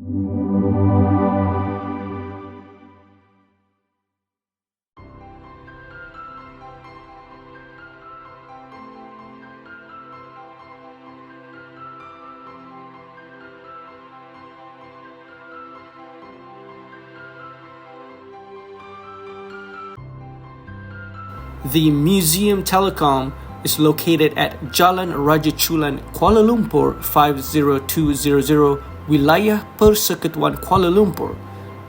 The Muzium Telecom is located at Jalan Raja Chulan, Kuala Lumpur 50200, Wilayah Persekutuan Kuala Lumpur.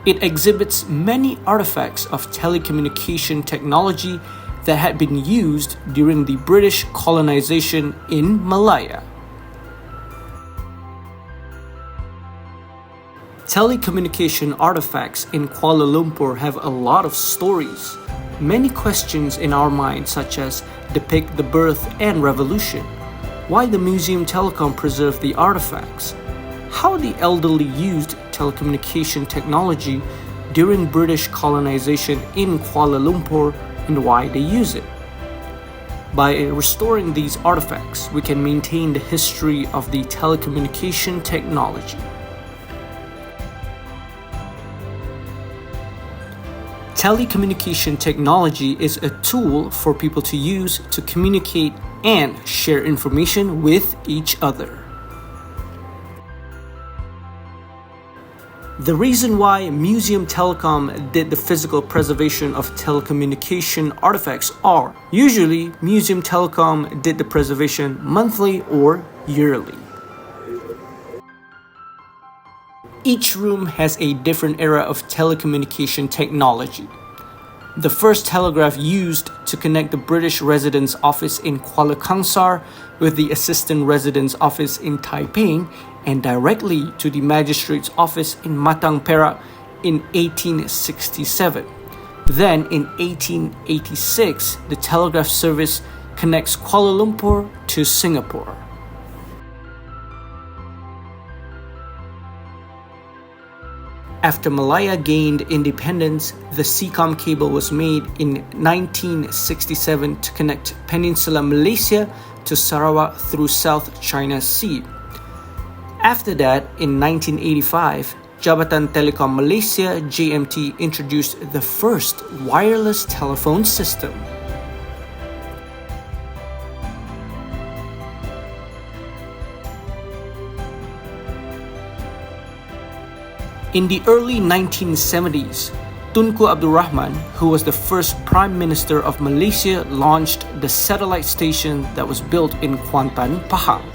It exhibits many artifacts of telecommunication technology that had been used during the British colonization in Malaya. Telecommunication artifacts in Kuala Lumpur have a lot of stories. Many questions in our mind, such as depict the birth and revolution, why the Muzium Telecom preserved the artifacts, how the elderly used telecommunication technology during British colonization in Kuala Lumpur, and why they use it. By restoring these artifacts, we can maintain the history of the telecommunication technology. Telecommunication technology is a tool for people to use to communicate and share information with each other. The reason why Muzium Telecom did the physical preservation of telecommunication artifacts are usually Muzium Telecom did the preservation monthly or yearly. Each room has a different era of telecommunication technology. The first telegraph used to connect the British Residence Office in Kuala Kangsar with the Assistant Residence Office in Taipei and directly to the Magistrate's Office in Matang Perak in 1867. Then in 1886, the telegraph service connects Kuala Lumpur to Singapore. After Malaya gained independence, the Seacom cable was made in 1967 to connect Peninsular Malaysia to Sarawak through South China Sea. After that, in 1985, Jabatan Telekom Malaysia (JMT) introduced the first wireless telephone system. In the early 1970s, Tunku Abdul Rahman, who was the first Prime Minister of Malaysia, launched the satellite station that was built in Kuantan, Pahang.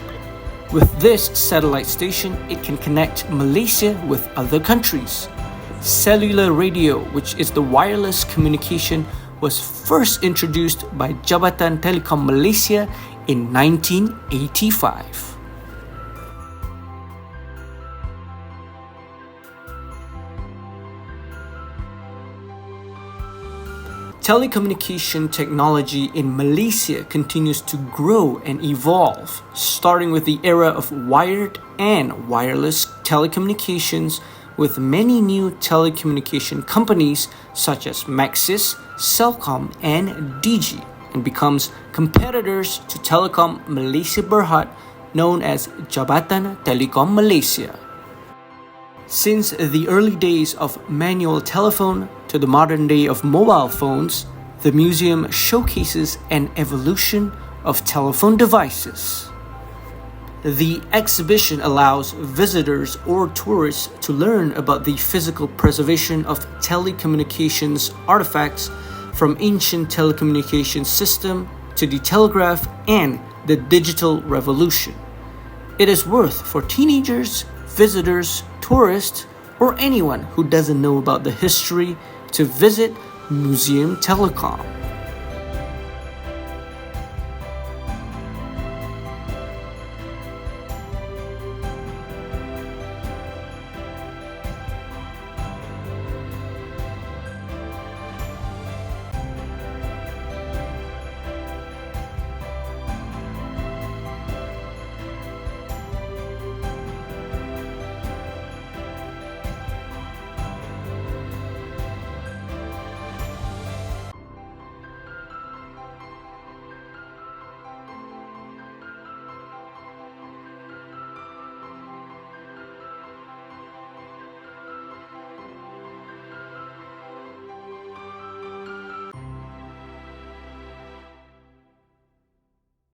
With this satellite station, it can connect Malaysia with other countries. Cellular radio, which is the wireless communication, was first introduced by Jabatan Telekom Malaysia in 1985. Telecommunication technology in Malaysia continues to grow and evolve, starting with the era of wired and wireless telecommunications, with many new telecommunication companies such as Maxis, Celcom, and Digi, and becomes competitors to Telekom Malaysia Berhad, known as Jabatan Telekom Malaysia. Since the early days of manual telephone to the modern day of mobile phones, the museum showcases an evolution of telephone devices. The exhibition allows visitors or tourists to learn about the physical preservation of telecommunications artifacts, from ancient telecommunications system to the telegraph and the digital revolution. It is worth for teenagers, visitors, tourists, or anyone who doesn't know about the history to visit Muzium Telecom.